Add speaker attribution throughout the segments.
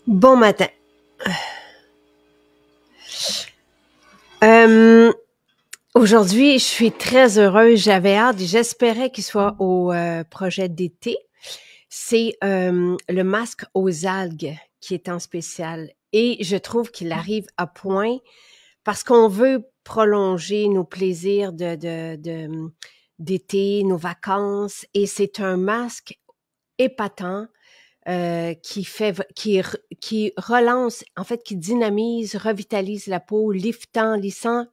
Speaker 1: Bon matin. Aujourd'hui, je suis très heureuse. J'avais hâte, j'espérais qu'il soit au projet d'été. C'est le masque aux algues qui est en spécial. Et je trouve qu'il arrive à point parce qu'on veut prolonger nos plaisirs d'été, nos vacances. Et c'est un masque épatant qui relance, en fait, qui dynamise, revitalise la peau, lissant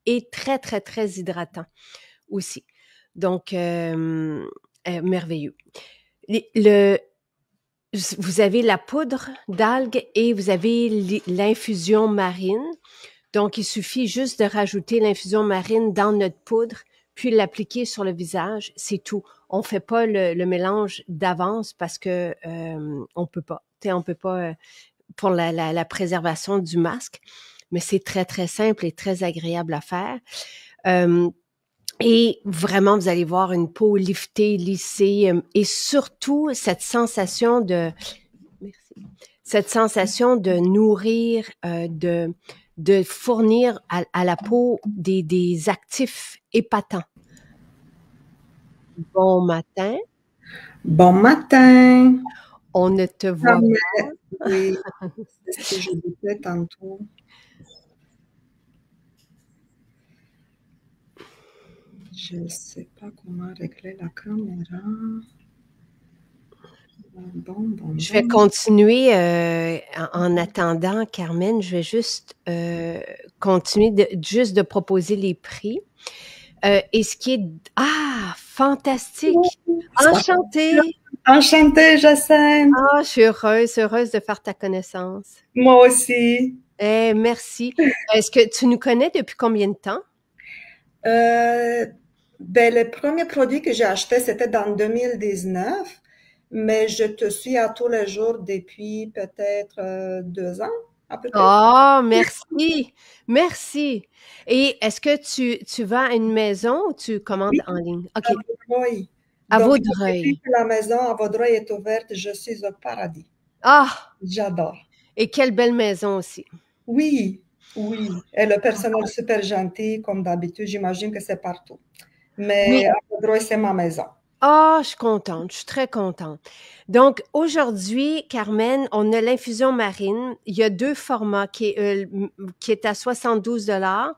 Speaker 1: et très, très, très hydratant aussi. Donc, merveilleux. Vous avez la poudre d'algues et vous avez l'infusion marine. Donc, il suffit juste de rajouter l'infusion marine dans notre poudre, puis l'appliquer sur le visage. C'est tout. On fait pas le mélange d'avance parce que on peut pas. On peut pas pour la préservation du masque. Mais c'est très, très simple et très agréable à faire. Et vraiment, vous allez voir une peau liftée, lissée et surtout cette sensation de nourrir, de fournir à la peau des actifs épatants. Bon matin.
Speaker 2: Bon matin.
Speaker 1: On ne te voit pas.
Speaker 2: Oui, c'est ce que je disais tantôt. Je ne sais pas comment régler la caméra.
Speaker 1: Je vais continuer en attendant, Carmen. Je vais juste continuer de proposer les prix. Et ce qui est... Ah, fantastique! Enchantée!
Speaker 2: Enchantée, Jacinthe!
Speaker 1: Ah, je suis heureuse de faire ta connaissance.
Speaker 2: Moi aussi.
Speaker 1: Merci. Est-ce que tu nous connais depuis combien de temps?
Speaker 2: Le premier produit que j'ai acheté, c'était dans 2019, mais je te suis à tous les jours depuis peut-être 2 ans, à peu près.
Speaker 1: Oh, merci! Merci! Et est-ce que tu vas à une maison ou tu commandes en ligne? OK.
Speaker 2: À Vaudreuil.
Speaker 1: À
Speaker 2: Donc,
Speaker 1: Vaudreuil.
Speaker 2: depuis que la maison à Vaudreuil est ouverte, je suis au paradis.
Speaker 1: Ah!
Speaker 2: J'adore.
Speaker 1: Et quelle belle maison aussi.
Speaker 2: Oui, oui. Et le personnel super gentil, comme d'habitude. J'imagine que c'est partout. Mais à Vaudreuil, c'est ma maison.
Speaker 1: Ah, je suis contente, je suis très contente. Donc, aujourd'hui, Carmen, on a l'infusion marine. Il y a 2 formats qui est à 72 $,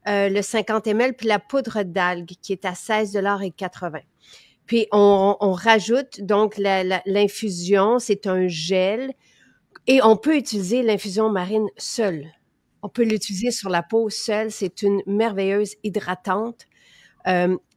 Speaker 1: le 50 ml, puis la poudre d'algues qui est à 16 $80. Puis, on rajoute donc l'infusion, c'est un gel, et on peut utiliser l'infusion marine seule. On peut l'utiliser sur la peau seule. C'est une merveilleuse hydratante.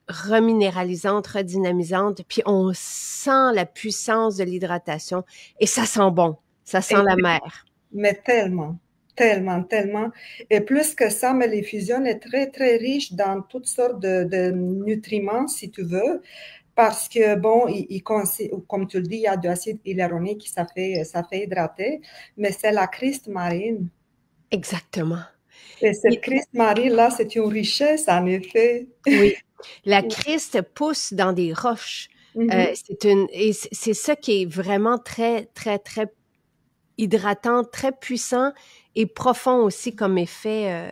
Speaker 1: Reminéralisante, redynamisante, puis on sent la puissance de l'hydratation et ça sent bon, ça sent la mer.
Speaker 2: Mais tellement, tellement, tellement. Et plus que ça, mais l'infusion est très, très riche dans toutes sortes de nutriments, si tu veux, parce que, bon, comme tu le dis, il y a de l'acide hyaluronique, ça fait hydrater, mais c'est la criste marine.
Speaker 1: Exactement.
Speaker 2: Et cette criste marine-là, c'est une richesse, en effet.
Speaker 1: Oui. La criste pousse dans des roches. C'est ça qui est vraiment très, très, très hydratant, très puissant et profond aussi comme effet.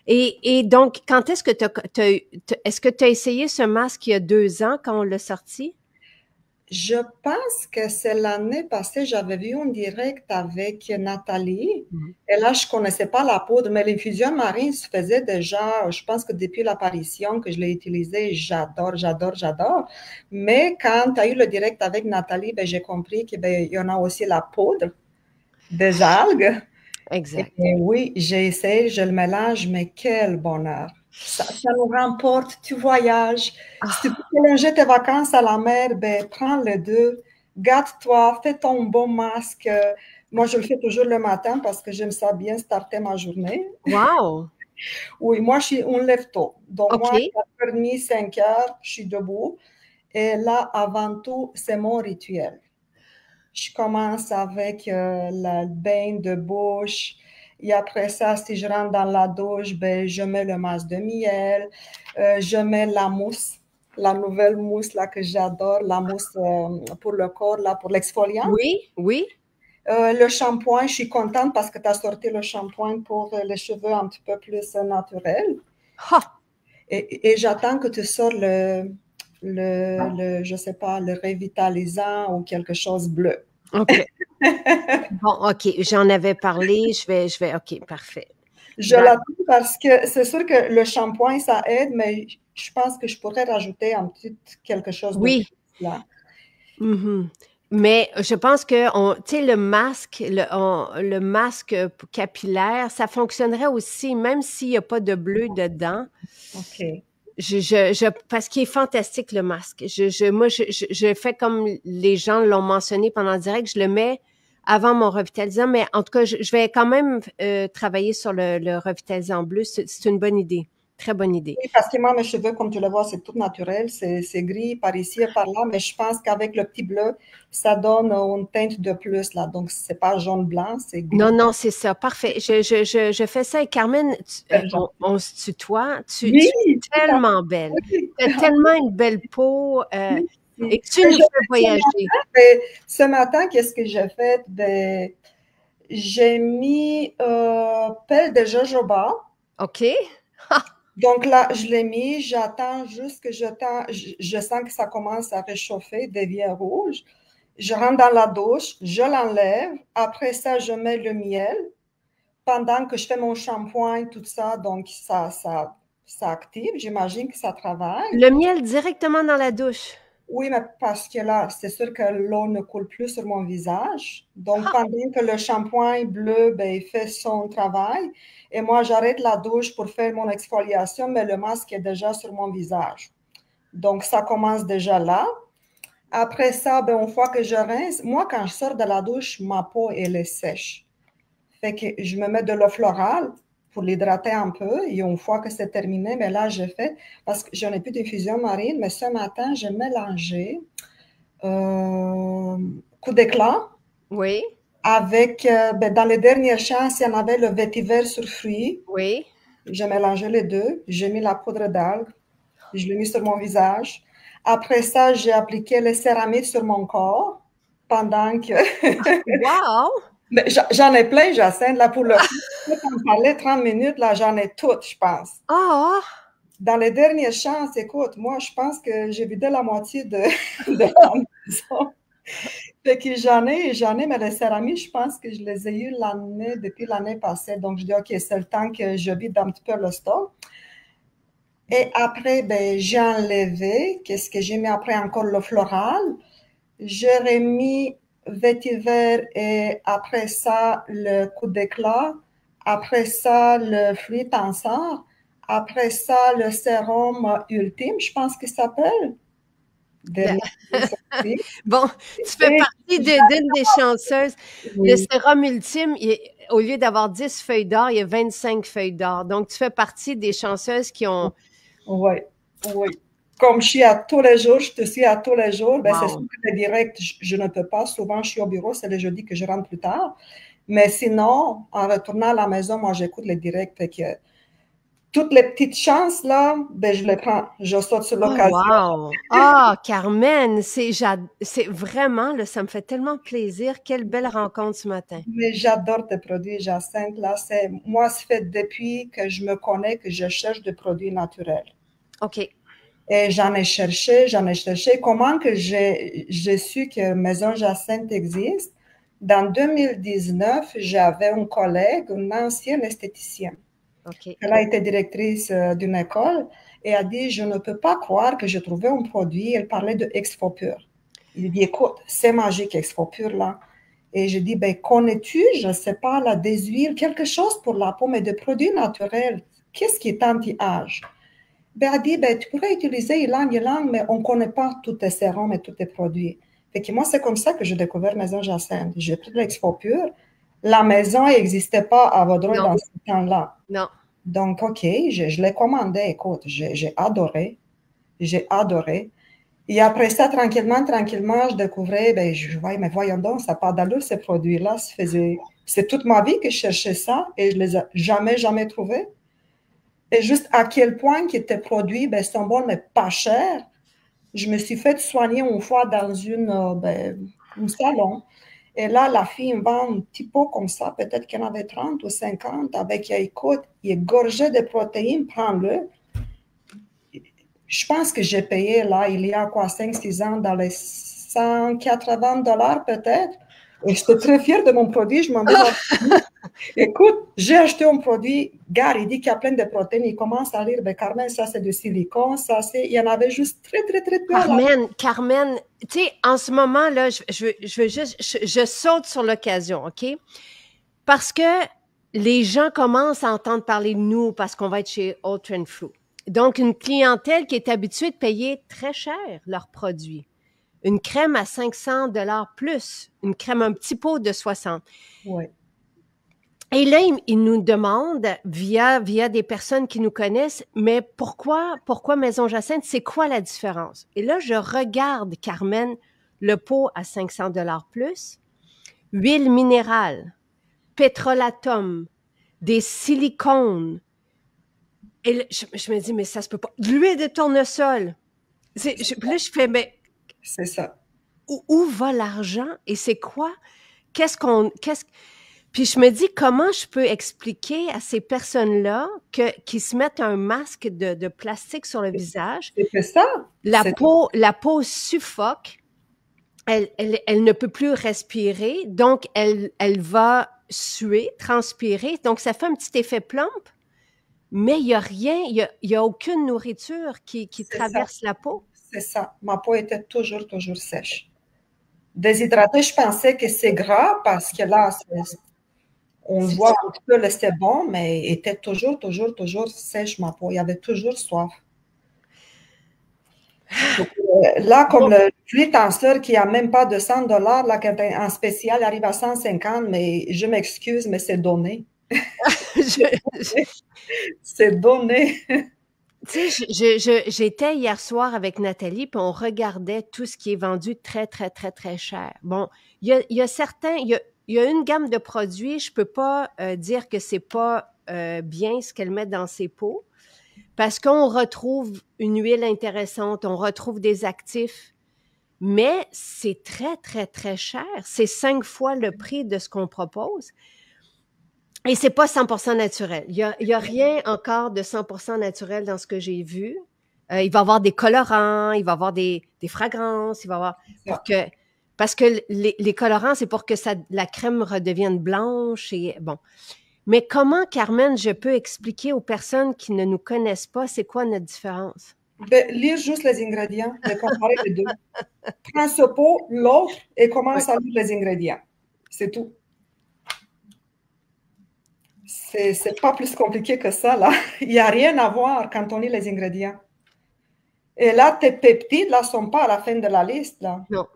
Speaker 1: Et donc, quand est-ce que tu as essayé ce masque il y a 2 ans quand on l'a sorti?
Speaker 2: Je pense que c'est l'année passée, j'avais vu un direct avec Nathalie. Et là, je connaissais pas la poudre, mais l'infusion marine se faisait déjà, je pense que depuis l'apparition que je l'ai utilisée, j'adore, j'adore, j'adore. Mais quand tu as eu le direct avec Nathalie, j'ai compris qu'il y en a aussi la poudre des algues.
Speaker 1: Exact.
Speaker 2: Et oui, j'ai essayé, je le mélange, mais quel bonheur. Ça nous remporte, tu voyages. Si tu peux prolonger tes vacances à la mer, prends les deux. Gâte-toi, fais ton bon masque. Moi, je le fais toujours le matin parce que j'aime ça bien starter ma journée.
Speaker 1: Wow!
Speaker 2: Oui, moi, je suis un lève-tôt. Donc, moi,
Speaker 1: OK.
Speaker 2: 4h30, 5h, je suis debout. Et là, avant tout, c'est mon rituel. Je commence avec le bain de bouche. Et après ça, si je rentre dans la douche, ben, je mets le masque de miel. Je mets la mousse, la nouvelle mousse là, que j'adore, la mousse pour le corps, là, pour l'exfoliant.
Speaker 1: Oui, oui.
Speaker 2: Le shampoing, je suis contente parce que tu as sorti le shampoing pour les cheveux un petit peu plus naturels.
Speaker 1: Ha!
Speaker 2: Et j'attends que tu sors je sais pas, le revitalisant ou quelque chose bleu.
Speaker 1: OK. Bon, OK, j'en avais parlé, OK, parfait.
Speaker 2: Je
Speaker 1: Dans-
Speaker 2: l'attends parce que c'est sûr que le shampoing, ça aide, mais je pense que je pourrais rajouter un petit quelque chose de
Speaker 1: oui.
Speaker 2: plus là.
Speaker 1: Mhm. Mais je pense que tu sais, le masque capillaire, ça fonctionnerait aussi, même s'il n'y a pas de bleu dedans.
Speaker 2: OK.
Speaker 1: Parce qu'il est fantastique, le masque. Moi, je fais comme les gens l'ont mentionné pendant le direct, je le mets avant mon revitalisant, mais en tout cas, je vais quand même travailler sur le revitalisant bleu. C'est une bonne idée. Très bonne idée.
Speaker 2: Oui, parce que moi, mes cheveux, comme tu le vois, c'est tout naturel, c'est gris par ici et par là, mais je pense qu'avec le petit bleu, ça donne une teinte de plus là. Donc, c'est pas jaune-blanc, c'est
Speaker 1: Non,
Speaker 2: gris.
Speaker 1: non, c'est ça. Parfait. Je fais ça. Et Carmen, on se tutoie. Tu
Speaker 2: Oui,
Speaker 1: es
Speaker 2: tout à
Speaker 1: tellement belle.
Speaker 2: fait.
Speaker 1: Tu as tellement une belle peau
Speaker 2: Oui.
Speaker 1: et
Speaker 2: Et
Speaker 1: tu nous fais voyager.
Speaker 2: ce matin, qu'est-ce que j'ai fait? Ben, j'ai mis pelle de jojoba.
Speaker 1: OK?
Speaker 2: Donc là, je l'ai mis, j'attends juste que je sens que ça commence à réchauffer, devient rouge. Je rentre dans la douche, je l'enlève. Après ça, je mets le miel. Pendant que je fais mon shampoing, tout ça, donc ça active. J'imagine que ça travaille.
Speaker 1: Le miel directement dans la douche.
Speaker 2: Oui, mais parce que là, c'est sûr que l'eau ne coule plus sur mon visage. Donc, pendant que le shampoing bleu, ben, il fait son travail, et moi, j'arrête la douche pour faire mon exfoliation, mais le masque est déjà sur mon visage. Donc, ça commence déjà là. Après ça, ben, une fois que je rince, moi, quand je sors de la douche, ma peau, elle est sèche. Fait que je me mets de l'eau florale pour l'hydrater un peu. Et une fois que c'est terminé, mais là, je fais, parce que je n'ai plus d'infusion marine, mais ce matin, j'ai mélangé coup d'éclat
Speaker 1: Oui,
Speaker 2: avec, ben, dans les dernières chances, il y en avait le vétiver sur fruits.
Speaker 1: oui.
Speaker 2: J'ai mélangé les deux. J'ai mis la poudre d'algue. Je l'ai mis sur mon visage. Après ça, j'ai appliqué les céramides sur mon corps pendant que
Speaker 1: Wow!
Speaker 2: mais j'en ai plein, Jacinthe, là, pour le coup. On parlait 30 minutes, là, j'en ai toutes, je pense.
Speaker 1: Ah!
Speaker 2: Dans les dernières chances, écoute, moi, je pense que j'ai vidé la moitié de la maison. Fait que j'en ai, mais les céramiques, je pense que je les ai eues depuis l'année passée. Donc, je dis, OK, c'est le temps que je vide un petit peu le stock. Et après, ben, j'ai enlevé, qu'est-ce que j'ai mis après encore le floral. J'ai remis vétiver et après ça, le coup d'éclat. Après ça, le fruit tenseur. Après ça, le sérum ultime, je pense qu'il s'appelle.
Speaker 1: Le-
Speaker 2: Dernier qui est sorti.
Speaker 1: Bon, tu fais
Speaker 2: Et
Speaker 1: partie d'une des chanceuses. Le
Speaker 2: oui,
Speaker 1: sérum ultime, au lieu d'avoir 10 feuilles d'or, il y a 25 feuilles d'or. Donc, tu fais partie des chanceuses qui ont...
Speaker 2: oui, oui. Comme je suis à tous les jours, je te suis à tous les jours, ben c'est sûr
Speaker 1: Wow!
Speaker 2: que le direct, je ne peux pas. Souvent, je suis au bureau, c'est le jeudi que je rentre plus tard. Mais sinon, en retournant à la maison, moi, j'écoute les directs. Fait que toutes les petites chances, là, ben, je les prends. Je saute sur
Speaker 1: Oh,
Speaker 2: l'occasion.
Speaker 1: wow! Ah, Carmen, c'est vraiment, là, ça me fait tellement plaisir. Quelle belle rencontre ce matin.
Speaker 2: Mais j'adore tes produits, Jacinthe. Là, moi, ça fait depuis que je me connais que je cherche des produits naturels.
Speaker 1: OK.
Speaker 2: Et j'en ai cherché, j'en ai cherché. Comment que j'ai su que Maison Jacinthe existe? Dans 2019, j'avais une collègue, une ancienne esthéticienne.
Speaker 1: OK.
Speaker 2: Elle a été directrice d'une école et a dit, je ne peux pas croire que j'ai trouvé un produit. Elle parlait de Exfopur. Il dit, écoute, c'est magique Exfopur là. Et je dis, ben, connais-tu, je ne sais pas, des huiles, quelque chose pour la peau, mais des produits naturels. Qu'est-ce qui est anti-âge? Ben, elle dit, ben, tu pourrais utiliser ylang-ylang, mais on ne connaît pas tous tes sérums et tous tes produits. Fait que moi, c'est comme ça que j'ai découvert Maison Jacinthe. J'ai pris de l'Exfopur. La maison n'existait pas à Vaudreuil
Speaker 1: Non,
Speaker 2: dans ce temps-là.
Speaker 1: non.
Speaker 2: Donc, OK, je l'ai commandé. Écoute, j'ai adoré. J'ai adoré. Et après ça, tranquillement, tranquillement, je découvrais, ben, je voyais, mais voyons donc, ça n'a pas d'allure, ces produits-là. C'est toute ma vie que je cherchais ça et je les ai jamais, jamais trouvés. Et juste à quel point qu'ils étaient produits, ben, sont bons, mais pas chers. Je me suis fait soigner une fois dans un salon. Et là, la fille me vend un petit pot comme ça, peut-être qu'il y en avait 30 ou 50, avec, écoute, il est gorgé de protéines, prends-le. Je pense que j'ai payé, là, il y a quoi, 5 6 ans, dans les 180 $ peut-être. Et j'étais très fière de mon produit, je m'en vais voir. Écoute, j'ai acheté un produit, gars, il dit qu'il y a plein de protéines, il commence à lire, ben Carmen, ça c'est du silicone, ça c'est, il y en avait juste très, très, très peu là.
Speaker 1: Carmen, tu sais, en ce moment, là, je veux juste, je saute sur l'occasion, OK? Parce que les gens commencent à entendre parler de nous parce qu'on va être chez Ultra Fruit. Donc, une clientèle qui est habituée de payer très cher leurs produits. Une crème à 500 $ plus, une crème, un petit pot de 60.
Speaker 2: Oui.
Speaker 1: Et là, ils nous demandent, via des personnes qui nous connaissent, mais pourquoi Maison Jacinthe? C'est quoi la différence? Et là, je regarde, Carmen, le pot à 500 $ plus, huile minérale, pétrolatum, des silicones. Et là, je me dis, mais ça se peut pas. De l'huile de tournesol. Là, je fais, mais
Speaker 2: C'est ça.
Speaker 1: où va l'argent? Et c'est quoi? Puis je me dis, comment je peux expliquer à ces personnes-là qui se mettent un masque de plastique sur le visage?
Speaker 2: C'est ça.
Speaker 1: La peau suffoque. Elle ne peut plus respirer, donc elle va suer, transpirer. Donc, ça fait un petit effet plomb, mais il n'y a rien, il y a aucune nourriture qui traverse la peau.
Speaker 2: C'est ça. Ma peau était toujours, toujours sèche. Déshydratée, je pensais que c'est gras parce que là, on voit un petit peu, c'est bon, mais était toujours, toujours, toujours sèche ma peau. Il y avait toujours soif. Donc, là, comme le flux tenseur qui n'a même pas de 100 $, là, en spécial, arrive à 150, mais je m'excuse, mais c'est donné. C'est donné.
Speaker 1: Tu sais, j'étais hier soir avec Nathalie, puis on regardait tout ce qui est vendu très, très, très, très cher. Bon, il y a certains, il y a une gamme de produits, je peux pas dire que c'est pas bien ce qu'elle met dans ses pots, parce qu'on retrouve une huile intéressante, on retrouve des actifs, mais c'est très, très, très cher. C'est 5 fois le prix de ce qu'on propose. Et c'est pas 100% naturel. Il y a rien encore de 100% naturel dans ce que j'ai vu. Il va y avoir des colorants, il va y avoir des fragrances, il va y avoir parce que les colorants, c'est pour que la crème redevienne blanche et bon. Mais comment, Carmen, je peux expliquer aux personnes qui ne nous connaissent pas c'est quoi notre différence?
Speaker 2: Lire juste les ingrédients, de comparer les deux. Prends ce pot, l'autre, et commence à lire les ingrédients. C'est tout. C'est pas plus compliqué que ça, là. Il n'y a rien à voir quand on lit les ingrédients. Et là, tes peptides, là, ne sont pas à la fin de la liste, là.
Speaker 1: Non.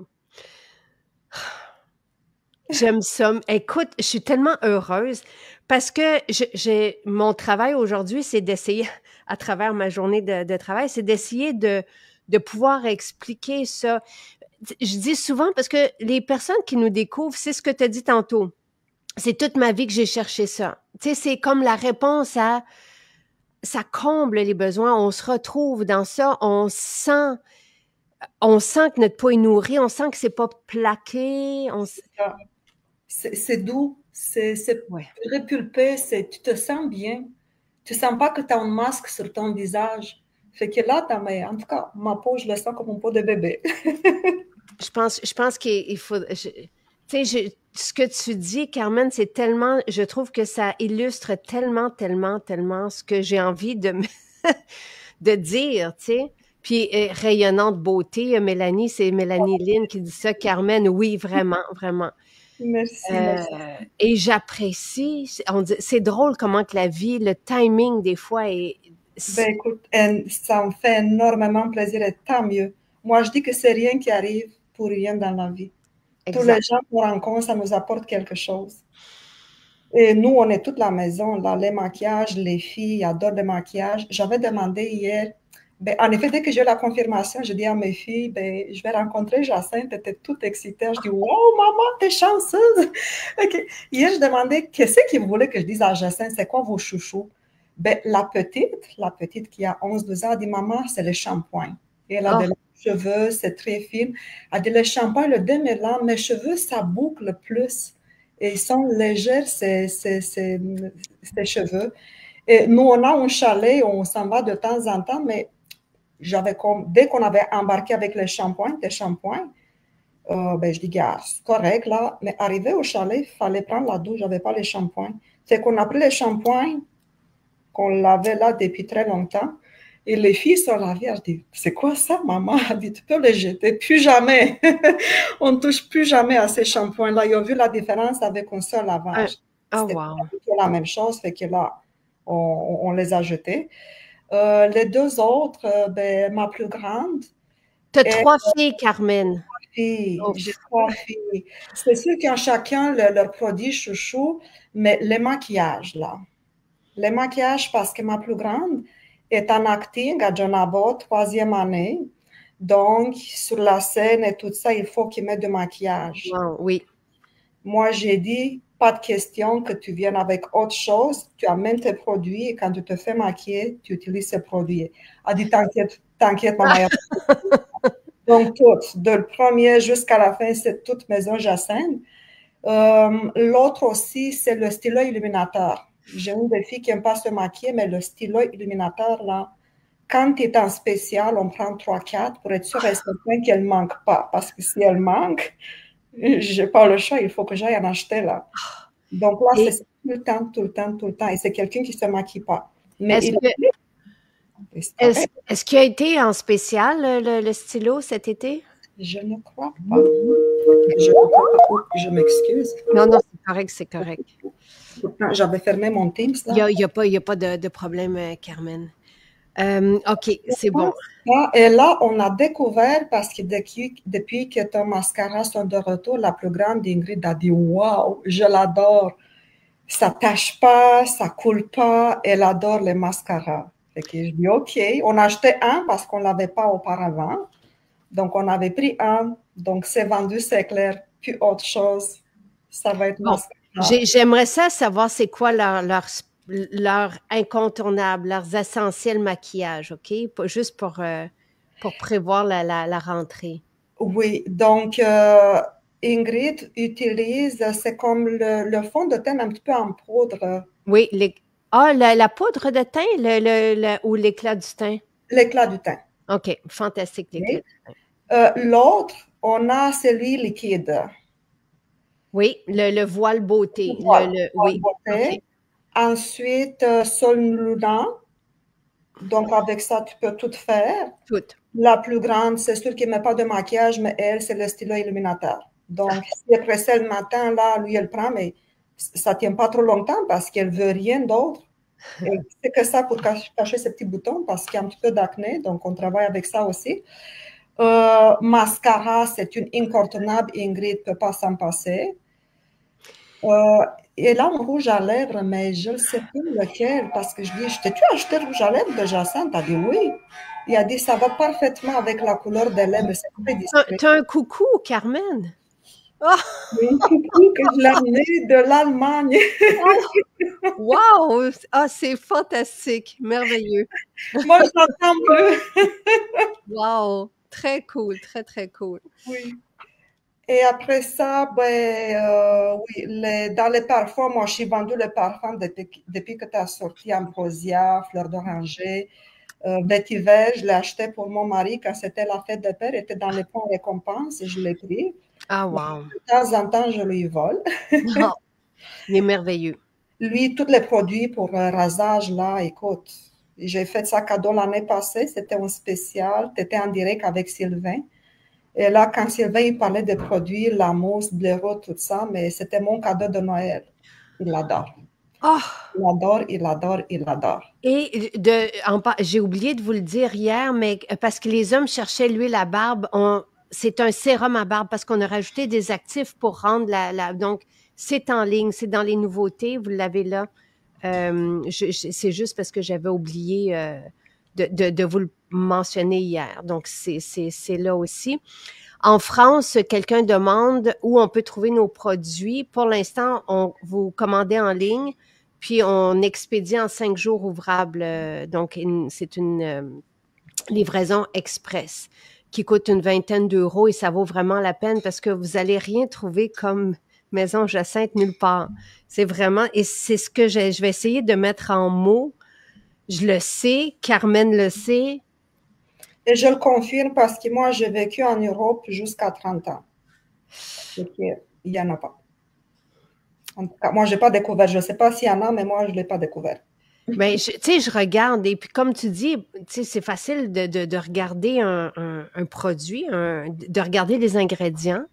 Speaker 1: J'aime ça. Écoute, je suis tellement heureuse parce que mon travail aujourd'hui, c'est d'essayer, à travers ma journée de travail, c'est d'essayer de pouvoir expliquer ça. Je dis souvent parce que les personnes qui nous découvrent, c'est ce que tu as dit tantôt. C'est toute ma vie que j'ai cherché ça. Tu sais, c'est comme la réponse à ça comble les besoins. On se retrouve dans ça. On sent que notre peau est nourrie. On sent que c'est pas plaqué.
Speaker 2: C'est doux. C'est répulpé. Tu te sens bien. Tu sens pas que tu as un masque sur ton visage. Fait que là, en tout cas, ma peau, je le sens comme une peau de bébé.
Speaker 1: Je pense qu'il faut. Tu sais, ce que tu dis, Carmen, c'est tellement. Je trouve que ça illustre tellement, tellement, tellement ce que j'ai envie de dire, tu sais. Puis rayonnante beauté, Mélanie, c'est Mélanie Lynn qui dit ça. Carmen, oui, vraiment, vraiment.
Speaker 2: Merci.
Speaker 1: Et j'apprécie. C'est drôle comment que la vie, le timing des fois est.
Speaker 2: Ben écoute, ça me fait énormément plaisir et tant mieux. Moi, je dis que c'est rien qui arrive pour rien dans la vie. Exact. Tous les gens qu'on rencontre, ça nous apporte quelque chose. Et nous, on est toute la maison, là, les maquillages, les filles adorent le maquillage. J'avais demandé hier, Ben, en effet, dès que j'ai eu la confirmation, je dis à mes filles, ben, je vais rencontrer Jacinthe. Elle était toute excitée. Je dis, wow, maman, t'es chanceuse. OK. Hier, je demandais, qu'est-ce qu'il voulait que je dise à Jacinthe, c'est quoi vos chouchous? Ben, la petite qui a 11-12 ans, a dit, maman, c'est le shampoing. Et elle a
Speaker 1: Oh,
Speaker 2: des longs cheveux, c'est très fin. Elle a dit, le shampoing, le démêlant, mes cheveux, ça boucle plus. Et ils sont légers, ces cheveux. Et nous, on a un chalet, on s'en va de temps en temps, mais dès qu'on avait embarqué avec les shampoings, ben, je dis, gars, c'est correct, là. Mais arrivé au chalet, il fallait prendre la douche, j'avais pas les shampoings. Fait qu'on a pris les shampoings, qu'on lavait là depuis très longtemps. Et les filles sont lavées. Elles disent, c'est quoi ça, maman? Elle dit, tu peux les jeter. Plus jamais. On ne touche plus jamais à ces shampoings-là. Ils ont vu la différence avec un seul lavage.
Speaker 1: oh,
Speaker 2: C'était
Speaker 1: wow.
Speaker 2: pas la même chose. Fait que là, on les a jetés. Les deux autres, ben, ma plus grande,
Speaker 1: T'as
Speaker 2: et
Speaker 1: 3 filles, Carmen.
Speaker 2: j'ai
Speaker 1: Ouf.
Speaker 2: 3 filles. C'est sûr qu'ils ont chacun leur produit chouchou, mais les maquillages, là. Les maquillages, parce que ma plus grande est en acting à John Abbott, 3e année. Donc, sur la scène et tout ça, il faut qu'ils mettent du maquillage.
Speaker 1: Wow, oui.
Speaker 2: Moi, j'ai dit, pas de question que tu viennes avec autre chose. Tu amènes tes produits et quand tu te fais maquiller, tu utilises ces produits. Elle dit, t'inquiète, maman. Donc, toutes, de le premier jusqu'à la fin, c'est toute maison Jacinthe. L'autre aussi, c'est le stylo illuminateur. J'ai une des filles qui n'aime pas se maquiller, mais le stylo illuminateur, là, quand tu es en spécial, on prend 3-4 pour être sûr et certain qu'elle ne manque pas. Parce que si elle manque, je n'ai pas le choix, il faut que j'aille en acheter là. Donc là,
Speaker 1: Et
Speaker 2: c'est tout le temps, tout le temps, tout le temps. Et c'est quelqu'un qui ne se maquille pas. Mais
Speaker 1: est-ce
Speaker 2: il
Speaker 1: que
Speaker 2: est
Speaker 1: est-ce
Speaker 2: correct.
Speaker 1: est-ce qu'il a été en spécial, le stylo, cet été?
Speaker 2: Je ne crois pas. Je ne crois pas. Oh, je m'excuse.
Speaker 1: Non, non, c'est correct, c'est correct.
Speaker 2: Pourtant, j'avais fermé mon Teams
Speaker 1: Il
Speaker 2: là.
Speaker 1: y a pas de problème, Carmen. OK, c'est bon.
Speaker 2: Et là, on a découvert, parce que depuis que ton mascara sont de retour, la plus grande Ingrid a dit, waouh, je l'adore. Ça tâche pas, ça coule pas. Elle adore les mascaras. Fait que je dis, OK. On a acheté un parce qu'on l'avait pas auparavant. Donc, on avait pris un. Donc, c'est vendu, c'est clair. Puis autre chose, ça va être
Speaker 1: Bon,
Speaker 2: mascara.
Speaker 1: j'aimerais ça savoir c'est quoi leur incontournable, leurs essentiels maquillage, OK? Juste pour prévoir la rentrée.
Speaker 2: Oui, donc Ingrid utilise, c'est comme le fond de teint un petit peu en poudre,
Speaker 1: Oui, la poudre de teint ou l'éclat du teint?
Speaker 2: l'éclat du teint.
Speaker 1: OK, fantastique, l'éclat
Speaker 2: Okay.
Speaker 1: du teint.
Speaker 2: L'autre, on a celui liquide.
Speaker 1: Oui, le voile beauté.
Speaker 2: Voilà,
Speaker 1: Oui, OK,
Speaker 2: beauté. Ensuite, sol lulant. Donc, avec ça, tu peux tout faire.
Speaker 1: tout.
Speaker 2: La plus grande, c'est sûr qu'il ne met pas de maquillage, mais elle, c'est le stylo illuminateur. Donc, si elle pressait le matin, là, lui, elle prend, mais ça ne tient pas trop longtemps parce qu'elle ne veut rien d'autre. Et c'est que ça pour cacher ses petits boutons parce qu'il y a un petit peu d'acné, donc on travaille avec ça aussi. Mascara, c'est une incontournable, Ingrid ne peut pas s'en passer. Et là, un rouge à lèvres, mais je ne sais plus lequel, parce que je dis, t'ai-tu acheté le rouge à lèvres de Jacinthe? Elle a dit oui. Il a dit, ça va parfaitement avec la couleur des lèvres, c'est très discret.
Speaker 1: T'as un coucou, Carmen? Oh,
Speaker 2: Un coucou que je l'ai amené de l'Allemagne.
Speaker 1: wow! Ah, c'est fantastique, merveilleux.
Speaker 2: Moi, je n'entends plus.
Speaker 1: Wow! Très cool, très, très cool.
Speaker 2: Oui. Et après ça, ben, oui, dans les parfums, moi, je suis vendue les parfums depuis que tu as sorti Ambrosia, Fleur d'oranger. Vétiver, je l'ai acheté pour mon mari quand c'était la fête des pères, était dans les points récompenses et je l'ai pris.
Speaker 1: Ah,
Speaker 2: Donc,
Speaker 1: wow!
Speaker 2: de temps en temps, je lui vole.
Speaker 1: Ah, il est merveilleux.
Speaker 2: Lui, tous les produits pour rasage, là, écoute, j'ai fait ça cadeau l'année passée, c'était un spécial, tu étais en direct avec Sylvain. Et là, quand Sylvain il parlait des produits, la mousse, blaireau, tout ça, mais c'était mon cadeau de Noël. Il l'adore.
Speaker 1: Ah!
Speaker 2: Il adore, il adore, il adore.
Speaker 1: Et j'ai oublié de vous le dire hier, mais parce que les hommes cherchaient l'huile à barbe, c'est un sérum à barbe parce qu'on a rajouté des actifs pour rendre donc c'est en ligne, c'est dans les nouveautés, vous l'avez là. C'est juste parce que j'avais oublié de vous le mentionné hier. Donc, c'est là aussi. En France, quelqu'un demande où on peut trouver nos produits. Pour l'instant, vous commandez en ligne, puis on expédie en 5 jours ouvrables. Donc, c'est une livraison express qui coûte une vingtaine d'euros et ça vaut vraiment la peine parce que vous allez rien trouver comme Maison Jacinthe nulle part. C'est vraiment, et c'est ce que je vais essayer de mettre en mots. Je le sais, Carmen le sait.
Speaker 2: Et je le confirme parce que moi, j'ai vécu en Europe jusqu'à 30 ans. Donc, il n'y en a pas. En tout cas, moi, je n'ai pas découvert. Je ne sais pas s'il y en a, mais moi, je ne l'ai pas découvert.
Speaker 1: Ben, tu sais, je regarde et puis comme tu dis, tu sais, c'est facile de regarder un produit, de regarder les ingrédients.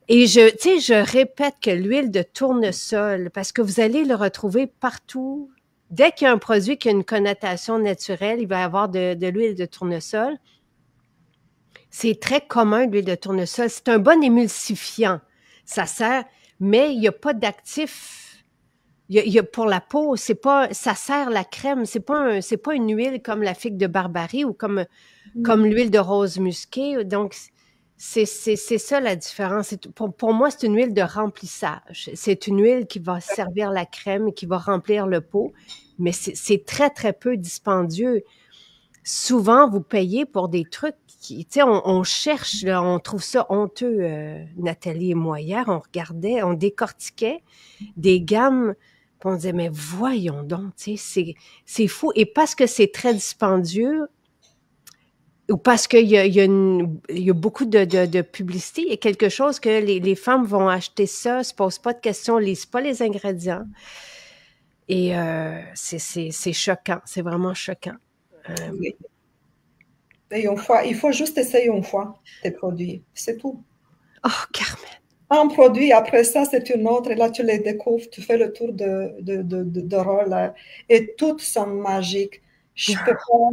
Speaker 1: Et tu sais, je répète que l'huile de tournesol, parce que vous allez le retrouver partout. Dès qu'il y a un produit qui a une connotation naturelle, il va y avoir de l'huile de tournesol. C'est très commun, l'huile de tournesol. C'est un bon émulsifiant. Ça sert, mais il n'y a pas d'actif. Il y a pour la peau, c'est pas, ça sert la crème. C'est pas une huile comme la figue de Barbarie ou comme l'huile de rose musquée. Donc, c'est ça la différence. Pour moi, c'est une huile de remplissage. C'est une huile qui va servir la crème et qui va remplir le pot, mais c'est très, très peu dispendieux. Souvent, vous payez pour des trucs qui, tu sais, on cherche, là, on trouve ça honteux, Nathalie et moi. Hier, on regardait, on décortiquait des gammes, puis on disait, mais voyons donc, tu sais, c'est fou. Et parce que c'est très dispendieux, ou parce qu'il y a beaucoup de publicité, il y a quelque chose que les femmes vont acheter ça, se posent pas de questions, lisent pas les ingrédients. Et c'est choquant, c'est vraiment choquant.
Speaker 2: Oui. Et une fois, il faut juste essayer une fois tes produits, c'est tout.
Speaker 1: Oh, Carmen!
Speaker 2: Un produit, après ça, c'est une autre, et là, tu les découvres, tu fais le tour de rôle, et toutes sont magiques. Je peux pas.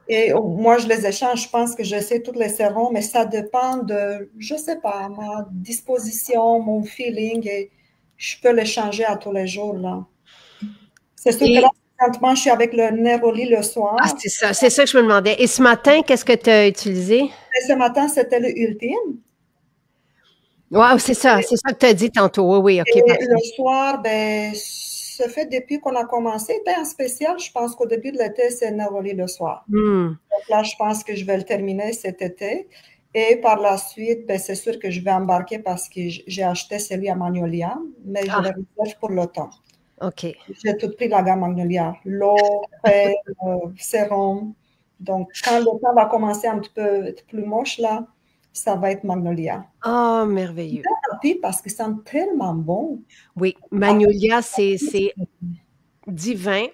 Speaker 2: Et moi, je les échange, je pense que je sais toutes les sérums, mais ça dépend de, je sais pas, ma disposition, mon feeling, et je peux les changer à tous les jours, là. C'est sûr que là, présentement, je suis avec le Neroli le soir.
Speaker 1: Ah, c'est ça que je me demandais. Et ce matin, qu'est-ce que tu as utilisé?
Speaker 2: Et ce matin, c'était le Ultime.
Speaker 1: Wow, c'est ça que tu as dit tantôt. Oui, OK.
Speaker 2: Et
Speaker 1: Parfait.
Speaker 2: le soir, ben, ça fait depuis qu'on a commencé, c'était un spécial. Je pense qu'au début de l'été, c'est Neroli le soir. Donc là, je pense que je vais le terminer cet été. Et par la suite, ben, c'est sûr que je vais embarquer parce que j'ai acheté celui à Magnolia, mais je le réserve pour l'automne.
Speaker 1: OK.
Speaker 2: J'ai tout pris la gamme Magnolia. L'eau, crème, sérum. Donc, quand le temps va commencer un petit peu être plus moche, là, ça va être Magnolia.
Speaker 1: Oh, merveilleux.
Speaker 2: Tant pis parce qu'ils sont tellement bons.
Speaker 1: Oui, Magnolia, c'est divin.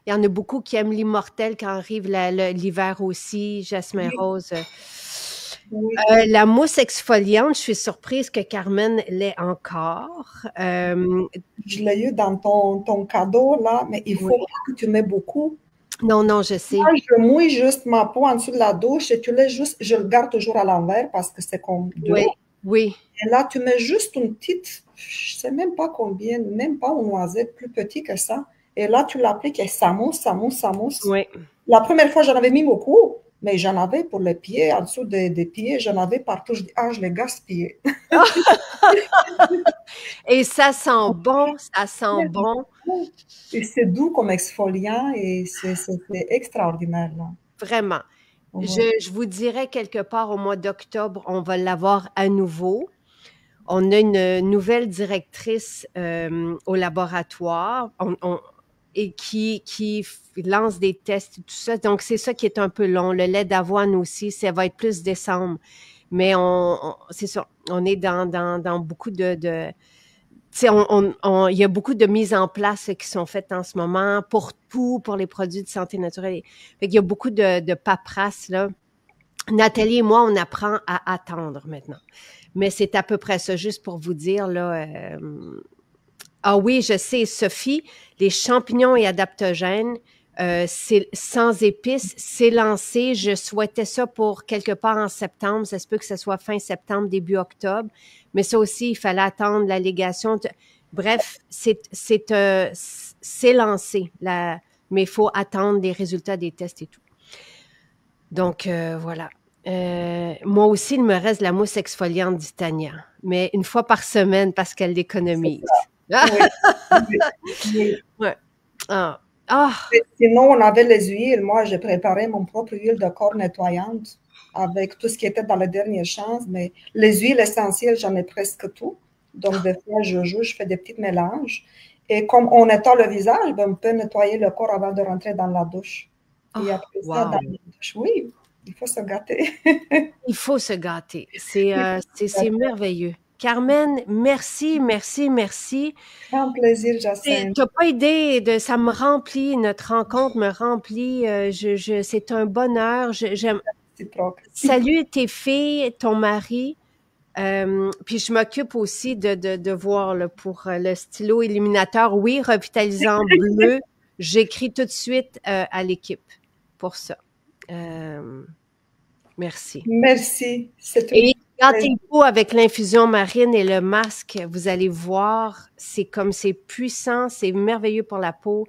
Speaker 1: Il y en a beaucoup qui aiment l'immortel quand arrive l'hiver aussi, jasmin rose.
Speaker 2: Oui.
Speaker 1: La mousse exfoliante, je suis surprise que Carmen l'ait encore.
Speaker 2: Je l'ai eu dans ton cadeau, là, mais il faut pas que tu mets beaucoup.
Speaker 1: Non, je sais.
Speaker 2: Moi, je mouille juste ma peau en dessous de la douche et tu laisses juste, je le garde toujours à l'envers parce que c'est comme de l'eau.
Speaker 1: Oui.
Speaker 2: Et là, tu mets juste une petite, je sais même pas combien, même pas une noisette plus petite que ça. Et là, tu l'appliques et ça mousse, ça mousse, ça mousse.
Speaker 1: Oui.
Speaker 2: La première fois, j'en avais mis beaucoup, mais j'en avais pour les pieds, en dessous des pieds, j'en avais partout. Je dis, je l'ai gaspillé.
Speaker 1: Et ça sent bon, ça sent bon.
Speaker 2: Et c'est doux comme exfoliant et c'est extraordinaire, là.
Speaker 1: Vraiment. Je vous dirais quelque part au mois d'octobre, on va l'avoir à nouveau. On a une nouvelle directrice au laboratoire et qui lance des tests et tout ça. Donc, c'est ça qui est un peu long. Le lait d'avoine aussi, ça va être plus décembre. Mais c'est ça, on est dans beaucoup de tu sais, il y a beaucoup de mises en place qui sont faites en ce moment pour tout, pour les produits de santé naturelle. Fait qu'il y a beaucoup de paperasse, là. Nathalie et moi, on apprend à attendre maintenant. Mais c'est à peu près ça, juste pour vous dire, là. Ah oui, je sais, Sophie, les champignons et adaptogènes, c'est sans épices, c'est lancé. Je souhaitais ça pour quelque part en septembre. Ça se peut que ce soit fin septembre, début octobre. Mais ça aussi, il fallait attendre l'allégation. Bref, c'est lancé, mais il faut attendre les résultats des tests et tout. Donc, voilà. Moi aussi, il me reste la mousse exfoliante d'Itania, mais une fois par semaine parce qu'elle
Speaker 2: C'est
Speaker 1: l'économise.
Speaker 2: ça. Oui, oui, oui.
Speaker 1: Ouais. Ah. Ah.
Speaker 2: Et sinon, on avait les huiles. Moi, j'ai préparé mon propre huile de corps nettoyante avec tout ce qui était dans la dernière chance. Mais les huiles essentielles, j'en ai presque tout. Donc, des fois, je fais des petits mélanges. Et comme on nettoie le visage, ben, on peut nettoyer le corps avant de rentrer dans la douche. Et
Speaker 1: Oh,
Speaker 2: après ça, dans
Speaker 1: wow.
Speaker 2: la douche, oui, il faut se gâter.
Speaker 1: Il faut se gâter. C'est
Speaker 2: Il faut se
Speaker 1: c'est
Speaker 2: gâter.
Speaker 1: merveilleux. Carmen, merci, merci, merci.
Speaker 2: Grand plaisir,
Speaker 1: Tu
Speaker 2: Jacinthe.
Speaker 1: n'as pas idée de ça me remplit, notre rencontre me remplit. C'est un bonheur. J'aime.
Speaker 2: Réciproque.
Speaker 1: Salut tes filles, ton mari. Puis je m'occupe aussi de voir là, pour le stylo illuminateur. Oui, revitalisant bleu. J'écris tout de suite à l'équipe pour ça. Merci.
Speaker 2: Merci. C'est un
Speaker 1: Et
Speaker 2: plaisir.
Speaker 1: gâtez-vous avec l'infusion marine et le masque. Vous allez voir, c'est comme c'est puissant, c'est merveilleux pour la peau.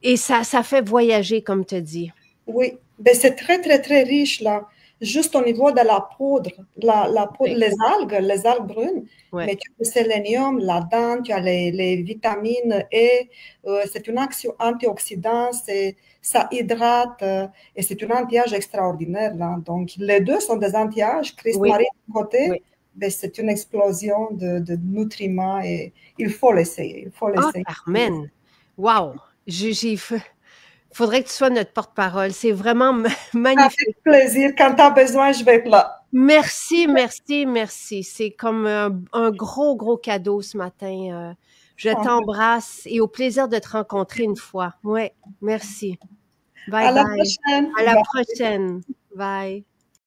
Speaker 1: Et ça fait voyager, comme tu dis.
Speaker 2: Oui, ben, c'est très, très, très riche là. Juste au niveau de la poudre, la poudre,
Speaker 1: Oui,
Speaker 2: les algues brunes,
Speaker 1: ouais,
Speaker 2: mais tu as le sélénium, la dent, tu as les vitamines E, c'est une action antioxydant, ça hydrate et c'est un anti-âge extraordinaire là. Donc, les deux sont des anti-âges. Chris
Speaker 1: oui,
Speaker 2: Marie, d'un côté,
Speaker 1: oui.
Speaker 2: ben, c'est une explosion de nutriments et il faut l'essayer. Il faut
Speaker 1: Ah,
Speaker 2: l'essayer.
Speaker 1: Carmen! Wow! Faudrait que tu sois notre porte-parole. C'est vraiment
Speaker 2: Avec
Speaker 1: magnifique.
Speaker 2: plaisir. Quand tu as besoin, je vais être là.
Speaker 1: Merci, merci, merci. C'est comme un gros, gros cadeau ce matin. Je t'embrasse et au plaisir de te rencontrer une fois. Ouais, merci. Bye
Speaker 2: À la
Speaker 1: bye.
Speaker 2: prochaine.
Speaker 1: À la
Speaker 2: Bye.
Speaker 1: prochaine. Bye.